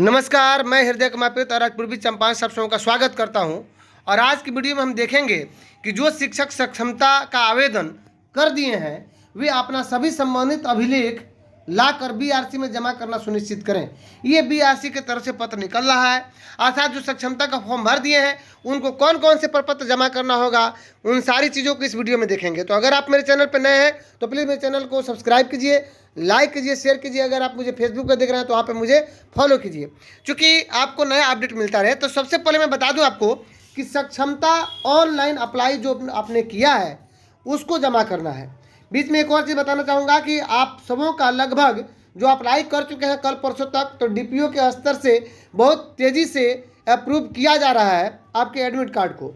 नमस्कार, मैं हृदय कमापित और आज पूर्वी चंपारण सब का स्वागत करता हूं। और आज की वीडियो में हम देखेंगे कि जो शिक्षक सक्षमता का आवेदन कर दिए हैं वे अपना सभी संबंधित अभिलेख लाकर बीआरसी में जमा करना सुनिश्चित करें। ये बीआरसी की तरफ से पत्र निकल रहा है, अर्थात जो सक्षमता का फॉर्म भर दिए हैं उनको कौन कौन से प्रपत्र जमा करना होगा, उन सारी चीज़ों को इस वीडियो में देखेंगे। तो अगर आप मेरे चैनल पर नए हैं तो प्लीज़ मेरे चैनल को सब्सक्राइब कीजिए, लाइक कीजिए, शेयर कीजिए। अगर आप मुझे फेसबुक पर देख रहे हैं तो वहाँ पे मुझे फॉलो कीजिए, क्योंकि आपको नया अपडेट मिलता रहे। तो सबसे पहले मैं बता दूं आपको कि सक्षमता ऑनलाइन अप्लाई जो आपने किया है उसको जमा करना है। बीच में एक और चीज़ बताना चाहूँगा कि आप सबों का लगभग जो अप्लाई कर चुके हैं कल परसों तक, तो डीपीओ के स्तर से बहुत तेज़ी से अप्रूव किया जा रहा है आपके एडमिट कार्ड को।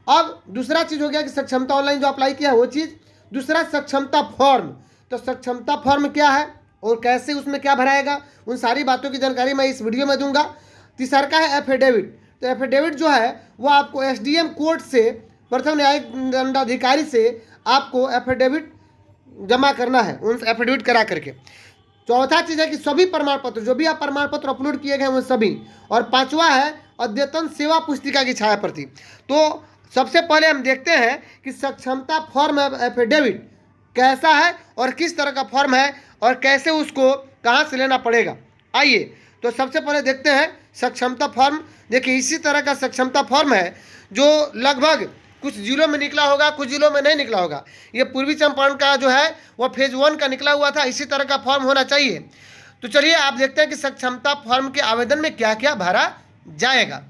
अब दूसरा चीज़ हो गया कि सक्षमता ऑनलाइन जो अप्लाई किया है वो चीज़। दूसरा सक्षमता फॉर्म, तो सक्षमता फॉर्म क्या है और कैसे उसमें क्या भराएगा, उन सारी बातों की जानकारी मैं इस वीडियो में दूंगा। तीसरा का है एफिडेविट। तो एफिडेविट जो है वो आपको एसडीएम कोर्ट से, प्रथम न्यायिक दंडाधिकारी से आपको एफिडेविट जमा करना है, उन एफिडेविट करा करके। चौथा चीज़ है कि सभी प्रमाण पत्र, जो भी आप प्रमाण पत्र अपलोड किए गए वो सभी। और पांचवा है अद्यतन सेवा पुस्तिका की छाया प्रति। तो सबसे पहले हम देखते हैं कि सक्षमता फॉर्म एफिडेविट कैसा है और किस तरह का फॉर्म है और कैसे उसको कहाँ से लेना पड़ेगा। आइए तो सबसे पहले देखते हैं सक्षमता फॉर्म। देखिए इसी तरह का सक्षमता फॉर्म है जो लगभग कुछ जिलों में निकला होगा, कुछ जिलों में नहीं निकला होगा। ये पूर्वी चंपारण का जो है वो फेज 1 का निकला हुआ था, इसी तरह का फॉर्म होना चाहिए। तो चलिए आप देखते हैं कि सक्षमता फॉर्म के आवेदन में क्या क्या भरा जाएगा।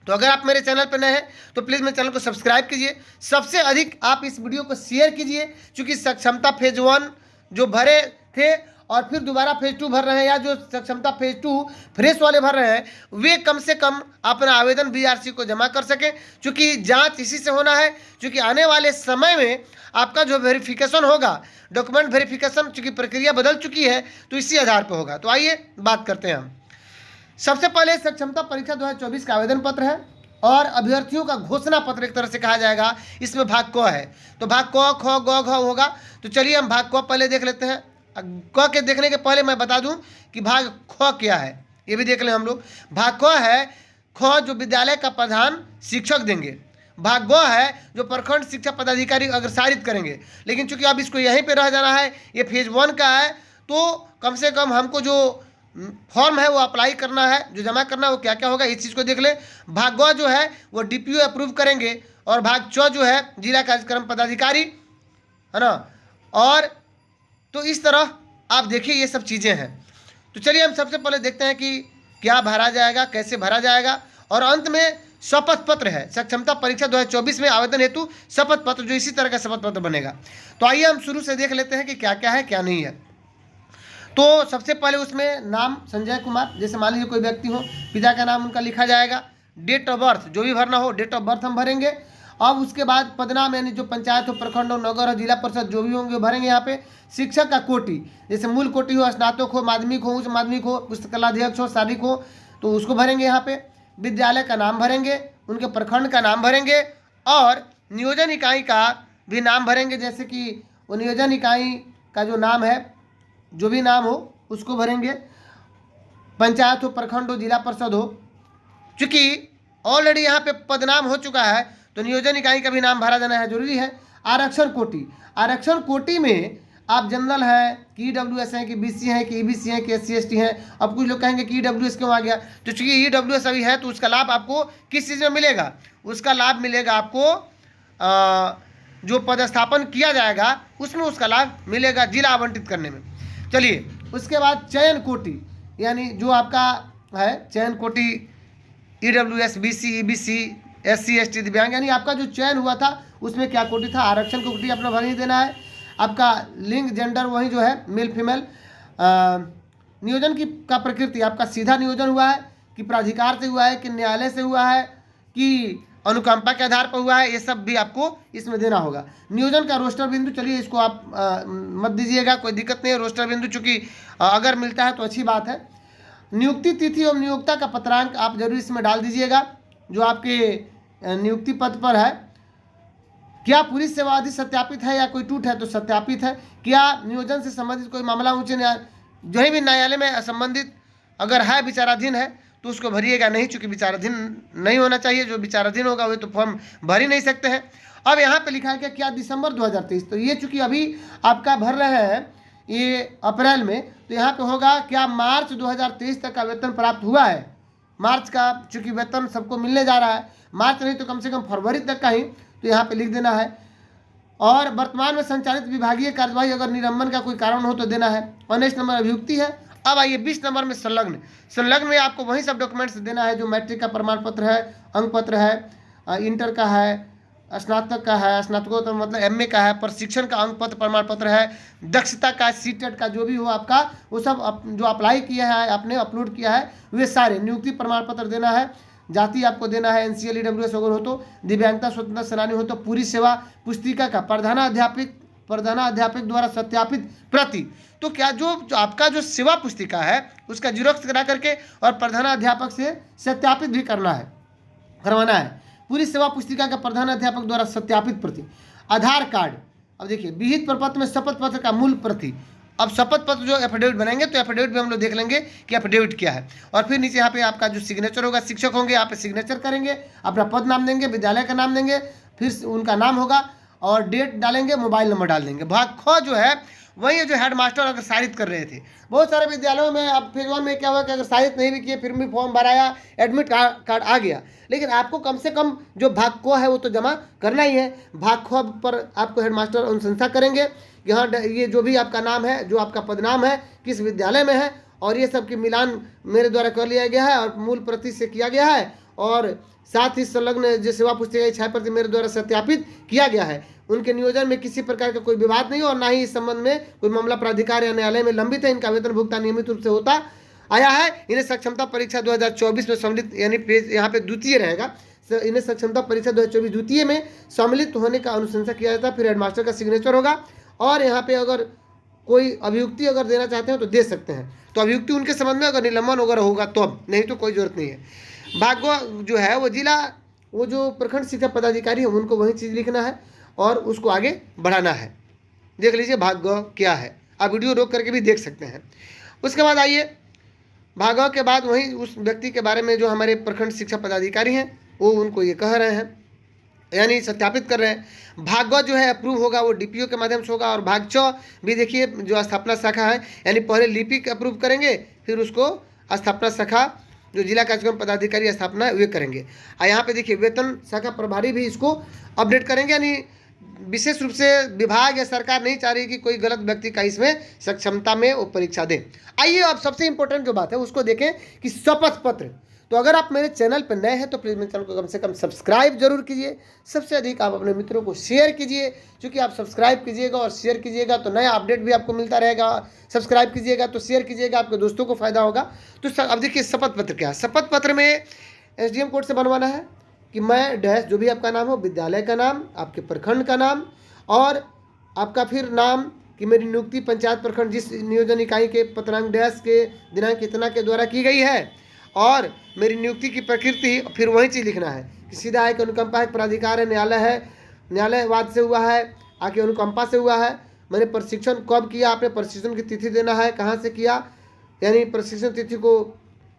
तो अगर आप मेरे चैनल पर नए हैं तो प्लीज़ मेरे चैनल को सब्सक्राइब कीजिए, सबसे अधिक आप इस वीडियो को शेयर कीजिए, क्योंकि सक्षमता फेज 1 जो भरे थे और फिर दोबारा फेज 2 भर रहे हैं, या जो सक्षमता फेज 2 फ्रेश वाले भर रहे हैं, वे कम से कम अपना आवेदन बीआरसी को जमा कर सकें, क्योंकि जांच इसी से होना है। क्योंकि आने वाले समय में आपका जो वेरिफिकेशन होगा, डॉक्यूमेंट वेरिफिकेशन, चूँकि प्रक्रिया बदल चुकी है तो इसी आधार पर होगा। तो आइए बात करते हैं हम। सबसे पहले सक्षमता परीक्षा 2024 का आवेदन पत्र है और अभ्यर्थियों का घोषणा पत्र एक तरह से कहा जाएगा। इसमें भाग क है, तो भाग क, ख, ग, घ होगा। तो चलिए हम भाग क पहले देख लेते हैं। क के देखने के पहले मैं बता दूं कि भाग ख क्या है, ये भी देख लें हम लोग। भाग क है ख जो विद्यालय का प्रधान शिक्षक देंगे। भाग ग है जो प्रखंड शिक्षा पदाधिकारी अग्रसारित करेंगे। लेकिन चूंकि अब इसको यहीं पे रह जाना है, ये फेज 1 का है, तो कम से कम हमको जो फॉर्म है वो अप्लाई करना है, जो जमा करना है वो क्या क्या होगा इस चीज़ को देख ले। भाग ग जो है वो डीपीओ अप्रूव करेंगे और भाग च जो है जिला कार्यक्रम पदाधिकारी, है ना। और तो इस तरह आप देखिए ये सब चीज़ें हैं। तो चलिए हम सबसे पहले देखते हैं कि क्या भरा जाएगा, कैसे भरा जाएगा। और अंत में शपथ पत्र है, सक्षमता परीक्षा 2024 में आवेदन हेतु शपथ पत्र, जो इसी तरह का शपथ पत्र बनेगा। तो आइए हम शुरू से देख लेते हैं कि क्या क्या है क्या नहीं है। तो सबसे पहले उसमें नाम संजय कुमार, जैसे मान लीजिए कोई व्यक्ति हो, पिता का नाम उनका लिखा जाएगा। डेट ऑफ बर्थ जो भी भरना हो, डेट ऑफ बर्थ हम भरेंगे। अब उसके बाद पदनाम, यानी जो पंचायत हो, प्रखंड हो, नगर हो, जिला परिषद जो भी होंगे भरेंगे यहाँ पे। शिक्षक का कोटि, जैसे मूल कोटि हो, स्नातक हो, माध्यमिक हो, उच्च माध्यमिक हो, पुस्तकालयाध्यक्ष हो, शारीरिक हो, तो उसको भरेंगे यहाँ पे। विद्यालय का नाम भरेंगे, उनके प्रखंड का नाम भरेंगे और नियोजन इकाई का भी नाम भरेंगे, जैसे कि वो नियोजन इकाई का जो नाम है, जो भी नाम हो उसको भरेंगे। पंचायत हो, प्रखंड हो, जिला परिषद हो, चूँकि ऑलरेडी यहाँ पे पदनाम हो चुका है तो नियोजन इकाई का भी नाम भरा जाना है, जरूरी है। आरक्षण कोटि, आरक्षण कोटि में आप जनरल है कि ईडब्ल्यूएस हैं कि बीसी हैं कि ईबीसी हैं कि एससी एसटी हैं। अब कुछ लोग कहेंगे कि ईडब्ल्यूएस क्यों आ गया, तो चूँकि ईडब्ल्यूएस अभी है तो उसका लाभ आपको किस चीज़ में मिलेगा, उसका लाभ मिलेगा आपको जो पदस्थापन किया जाएगा उसमें उसका लाभ मिलेगा जिला आवंटित करने में। चलिए उसके बाद चयन कोटि, यानी जो आपका है चयन कोटि, EWS, BC, EBC, SC ST, दिव्यांग, यानी आपका जो चयन हुआ था उसमें क्या कोटि था। आरक्षण कोटि अपना भर ही देना है। आपका लिंग, जेंडर वही जो है मेल फीमेल। नियोजन की का प्रकृति, आपका सीधा नियोजन हुआ है कि प्राधिकार से हुआ है कि न्यायालय से हुआ है कि अनुकंपा के आधार पर हुआ है, ये सब भी आपको इसमें देना होगा। नियोजन का रोस्टर बिंदु, चलिए इसको आप मत दीजिएगा, कोई दिक्कत नहीं है। रोस्टर बिंदु चूँकि अगर मिलता है तो अच्छी बात है। नियुक्ति तिथि और नियोक्ता का पत्रांक आप जरूर इसमें डाल दीजिएगा, जो आपके नियुक्ति पद पर है। क्या पूरी सेवा आदि सत्यापित है या कोई टूट है तो सत्यापित है। क्या नियोजन से संबंधित कोई मामला उच्च न्यायालय, जो भी न्यायालय में संबंधित अगर है विचाराधीन है तो उसको भरिएगा नहीं, चूँकि विचाराधीन नहीं होना चाहिए। जो विचाराधीन होगा वो तो फॉर्म भर ही नहीं सकते हैं। अब यहाँ पे लिखा है क्या दिसंबर 2023, तो ये चूँकि अभी आपका भर रहे हैं ये अप्रैल में, तो यहाँ पे होगा क्या मार्च 2023 तक का वेतन प्राप्त हुआ है। मार्च का चूँकि वेतन सबको मिलने जा रहा है, मार्च नहीं तो कम से कम फरवरी तक का ही, तो यहाँ पे लिख देना है। और वर्तमान में संचालित विभागीय कार्यवाही अगर निलंबन का कोई कारण हो तो देना है। 19 नंबर अभियुक्ति है। अब आइए 20 नंबर में संलग्न में आपको वही सब डॉक्यूमेंट्स देना है जो मैट्रिक का प्रमाण पत्र है, अंक पत्र है, इंटर का है, स्नातक का है, स्नातकोत्तर मतलब एमए का है, प्रशिक्षण का अंक पत्र प्रमाण पत्र है, दक्षता का, सीटेट का जो भी हो आपका वो सब जो अप्लाई किया है आपने अपलोड किया है वे सारे, नियुक्ति प्रमाण पत्र देना है, जाति आपको देना है, एनसीएल ईडब्ल्यूएस अगर हो तो, दिव्यांगता स्वतंत्रता सेनानी हो तो पूरी सेवा पुस्तिका का प्रधानाध्यापक द्वारा सत्यापित प्रति। तो क्या जो आपका जो सेवा पुस्तिका है उसका जीरोक्स करा करके और प्रधानाध्यापक से सत्यापित भी करवाना है। पूरी सेवा पुस्तिका का प्रधानाध्यापक द्वारा सत्यापित प्रति। आधार कार्ड, अब देखिए विहित प्रपत्र में शपथ पत्र का मूल प्रति। अब शपथ पत्र जो एफिडेविट बनाएंगे तो एफिडेविट भी हम लोग देख लेंगे कि एफिडेविट क्या है। और फिर नीचे यहाँ पे आपका जो सिग्नेचर होगा, शिक्षक होंगे यहाँ पे सिग्नेचर करेंगे, अपना पद नाम देंगे, विद्यालय का नाम देंगे, फिर उनका नाम होगा और डेट डालेंगे, मोबाइल नंबर डाल देंगे। भाग ख जो है वही है जो हेडमास्टर अगर सारित कर रहे थे। बहुत सारे विद्यालयों में अब फेज 1 में क्या हुआ कि अगर सारित नहीं भी किए फिर भी फॉर्म भराया, एडमिट कार्ड आ गया, लेकिन आपको कम से कम जो भाग क है वो तो जमा करना ही है। भाग ख पर आपको हेडमास्टर अनुशंसा करेंगे, यहाँ ये जो भी आपका नाम है, जो आपका पदनाम है, किस विद्यालय में है, और ये सब की मिलान मेरे द्वारा कर लिया गया है और मूल प्रति से किया गया है, और साथ ही संलग्न जो सेवा पुस्तिका छाया प्रति मेरे द्वारा सत्यापित किया गया है। उनके नियोजन में किसी प्रकार का कोई विवाद नहीं और ना ही इस संबंध में कोई मामला प्राधिकार या न्यायालय में लंबित है। इनका वेतन भुगतान नियमित रूप से होता आया है। इन्हें सक्षमता परीक्षा 2024 में सम्मिलित, यानी पेज यहाँ पे द्वितीय रहेगा, इन्हें सक्षमता परीक्षा 2024 द्वितीय में सम्मिलित होने का अनुशंसा किया जाता है। फिर हेडमास्टर का सिग्नेचर होगा और यहाँ पे अगर कोई अभियुक्ति अगर देना चाहते हैं तो दे सकते हैं। तो अभियुक्ति उनके संबंध में अगर निलंबन वगैरह होगा तो, अब नहीं तो कोई जरूरत नहीं है। भाग्य जो है वो जिला, वो जो प्रखंड शिक्षा पदाधिकारी है उनको वही चीज़ लिखना है और उसको आगे बढ़ाना है। देख लीजिए भाग्य क्या है, आप वीडियो रोक करके भी देख सकते हैं। उसके बाद आइए भाग्य के बाद वही उस व्यक्ति के बारे में जो हमारे प्रखंड शिक्षा पदाधिकारी हैं वो उनको ये कह रहे हैं, यानी सत्यापित कर रहे हैं। भाग्य जो है अप्रूव होगा वो डीपीओ के माध्यम से होगा। और भाग च भी देखिए जो स्थापना शाखा है, यानी पहले लिपिक अप्रूव करेंगे फिर उसको स्थापना शाखा जो जिला कार्यक्रम पदाधिकारी स्थापना वे करेंगे। और यहाँ पे देखिए वेतन शाखा प्रभारी भी इसको अपडेट करेंगे, यानी विशेष रूप से विभाग या सरकार नहीं चाह रही कि कोई गलत व्यक्ति का इसमें सक्षमता में वो परीक्षा दे। आइए अब सबसे इंपॉर्टेंट जो बात है उसको देखें कि शपथ पत्र। तो अगर आप मेरे चैनल पर नए हैं तो प्लीज़ मेरे चैनल को कम से कम सब्सक्राइब जरूर कीजिए। सबसे अधिक आप अपने मित्रों को शेयर कीजिए, क्योंकि आप सब्सक्राइब कीजिएगा और शेयर कीजिएगा तो नया अपडेट भी आपको मिलता रहेगा। सब्सक्राइब कीजिएगा तो शेयर कीजिएगा, आपके दोस्तों को फायदा होगा। तो अब देखिए शपथ पत्र क्या है। शपथ पत्र में एसडीएम कोड से बनवाना है कि मैं डैश जो भी आपका नाम हो, विद्यालय का नाम, आपके प्रखंड का नाम और आपका फिर नाम कि मेरी नियुक्ति पंचायत प्रखंड जिस नियोजन इकाई के पत्रांक डैश के दिनांक इतना के द्वारा की गई है और मेरी नियुक्ति की प्रकृति, फिर वही चीज़ लिखना है कि सीधा है कि अनुकंपा है, प्राधिकार है, न्यायालयवाद से हुआ है, आके अनुकंपा से हुआ है, मैंने प्रशिक्षण कब किया, आपने प्रशिक्षण की तिथि देना है, कहाँ से किया, यानी प्रशिक्षण तिथि को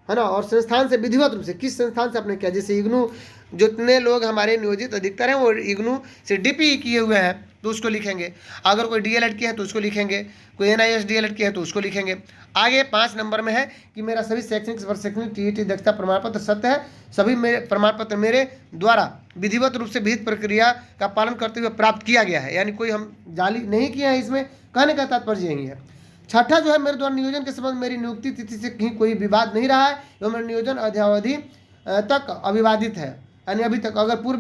है ना, और संस्थान से विधिवत रूप से किस संस्थान से आपने किया। जैसे इग्नू, जितने लोग हमारे नियोजित अधिकतर हैं वो इग्नू से डीपी किए हुए हैं तो उसको लिखेंगे। अगर कोई डीएलएड किया है तो उसको लिखेंगे, कोई एनआईएस डीएलएड किया है तो उसको लिखेंगे। आगे 5 नंबर में है कि मेरा सभी शैक्षणिक टीईटी दक्षता प्रमाण पत्र सत्य है, सभी मेरे प्रमाण पत्र मेरे द्वारा विधिवत रूप से विहित प्रक्रिया का पालन करते हुए प्राप्त किया गया है, यानी कोई हम जाली नहीं किया है। इसमें कहने का तात्पर्य यही है। छठा जो है मेरे द्वारा नियोजन के संबंध मेरी नियुक्ति तिथि से कहीं कोई विवाद नहीं रहा है एवं मेरा नियोजन अध्यावधि तक अविवादित है, यानी अभी तक अगर पूर्व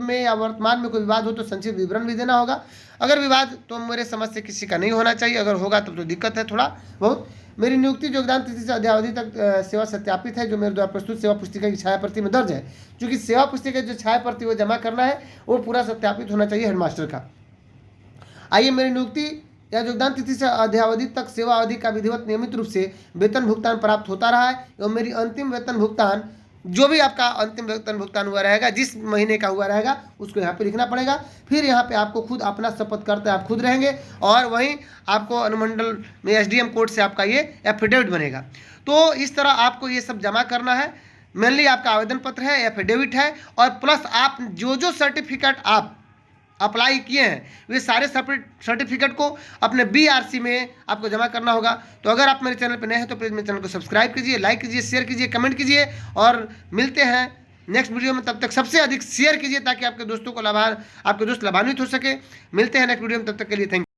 में या वर्तमान में कोई विवाद हो तो संक्षिप्त विवरण भी देना होगा। अगर विवाद तो मेरे समझ से किसी का नहीं होना चाहिए, अगर होगा तब तो दिक्कत है थोड़ा बहुत। मेरी नियुक्ति योगदान तिथि से अध्यावधि तक सेवा सत्यापित है जो मेरे द्वारा प्रस्तुत सेवा पुस्तिका की छाया प्रति में दर्ज है, क्योंकि सेवा पुस्तिका जो छाया प्रति वो जमा करना है वो पूरा सत्यापित होना चाहिए हेडमास्टर का। आइए मेरी नियुक्ति या योगदान तिथि से अध्यावधि तक सेवा अवधि का विधिवत नियमित रूप से वेतन भुगतान प्राप्त होता रहा है एवं मेरी अंतिम वेतन भुगतान जो भी आपका अंतिम वेतन भुगतान हुआ रहेगा जिस महीने का हुआ रहेगा उसको यहाँ पे लिखना पड़ेगा। फिर यहाँ पे आपको खुद अपना शपथ करते आप खुद रहेंगे और वहीं आपको अनुमंडल में एसडीएम कोर्ट से आपका ये एफिडेविट बनेगा। तो इस तरह आपको ये सब जमा करना है। मेनली आपका आवेदन पत्र है, एफिडेविट है, और प्लस आप जो सर्टिफिकेट आप अप्लाई किए हैं वे सारे सर्टिफिकेट को अपने BRC में आपको जमा करना होगा। तो अगर आप मेरे चैनल पर नए हैं तो प्लीज़ मेरे चैनल को सब्सक्राइब कीजिए, लाइक कीजिए, शेयर कीजिए, कमेंट कीजिए, और मिलते हैं नेक्स्ट वीडियो में। तब तक सबसे अधिक शेयर कीजिए ताकि आपके दोस्त लाभान्वित हो सके। मिलते हैं नेक्स्ट वीडियो में, तब तक के लिए थैंक यू।